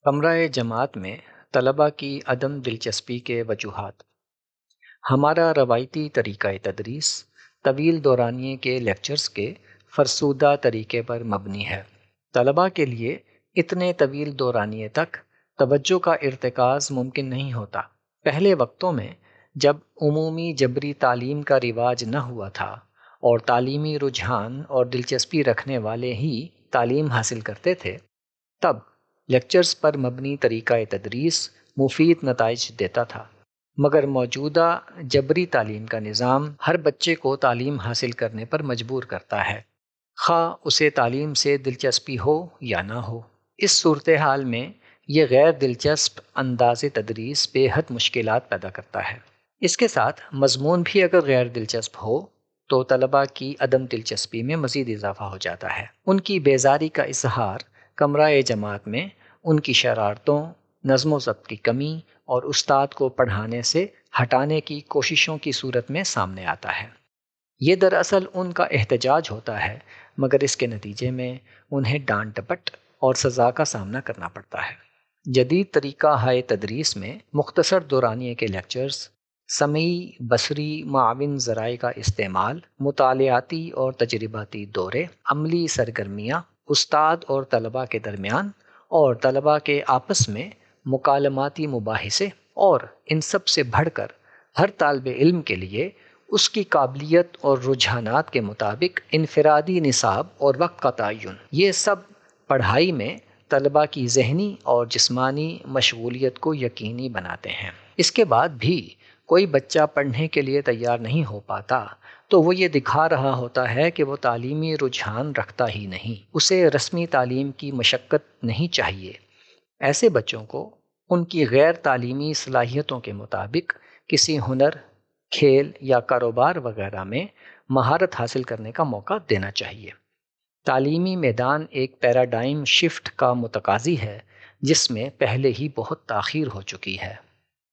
کمرہ جماعت میں طلباء کی عدم دلچسپی کے وجوہات۔ ہمارا روایتی طریقہ تدریس طویل دورانیے کے لیکچرز کے فرسودہ طریقے پر مبنی ہے۔ طلباء کے لیے اتنے طویل دورانیے تک توجہ کا ارتکاز ممکن نہیں ہوتا۔ پہلے وقتوں میں جب عمومی جبری تعلیم کا رواج نہ ہوا تھا اور تعلیمی رجحان اور دلچسپی رکھنے والے ہی تعلیم حاصل کرتے تھے، تب لیکچرز پر مبنی طریقہ تدریس مفید نتائج دیتا تھا۔ مگر موجودہ جبری تعلیم کا نظام ہر بچے کو تعلیم حاصل کرنے پر مجبور کرتا ہے، خواہ اسے تعلیم سے دلچسپی ہو یا نہ ہو۔ اس صورتحال میں یہ غیر دلچسپ انداز تدریس بے حد مشکلات پیدا کرتا ہے۔ اس کے ساتھ مضمون بھی اگر غیر دلچسپ ہو تو طلباء کی عدم دلچسپی میں مزید اضافہ ہو جاتا ہے۔ ان کی بیزاری کا اظہار کمرہ جماعت میں ان کی شرارتوں، نظم و ضبط کی کمی اور استاد کو پڑھانے سے ہٹانے کی کوششوں کی صورت میں سامنے آتا ہے۔ یہ دراصل ان کا احتجاج ہوتا ہے، مگر اس کے نتیجے میں انہیں ڈانٹ ڈپٹ اور سزا کا سامنا کرنا پڑتا ہے۔ جدید طریقہ ہائے تدریس میں مختصر دورانیے کے لیکچرز، سمعی بصری معاون ذرائع کا استعمال، مطالعاتی اور تجرباتی دورے، عملی سرگرمیاں، استاد اور طلباء کے درمیان اور طلباء کے آپس میں مکالماتی مباحثے، اور ان سب سے بڑھ کر ہر طالب علم کے لیے اس کی قابلیت اور رجحانات کے مطابق انفرادی نصاب اور وقت کا تعین، یہ سب پڑھائی میں طلباء کی ذہنی اور جسمانی مشغولیت کو یقینی بناتے ہیں۔ اس کے بعد بھی کوئی بچہ پڑھنے کے لیے تیار نہیں ہو پاتا تو وہ یہ دکھا رہا ہوتا ہے کہ وہ تعلیمی رجحان رکھتا ہی نہیں، اسے رسمی تعلیم کی مشقت نہیں چاہیے۔ ایسے بچوں کو ان کی غیر تعلیمی صلاحیتوں کے مطابق کسی ہنر، کھیل یا کاروبار وغیرہ میں مہارت حاصل کرنے کا موقع دینا چاہیے۔ تعلیمی میدان ایک پیراڈائم شفٹ کا متقاضی ہے جس میں پہلے ہی بہت تاخیر ہو چکی ہے۔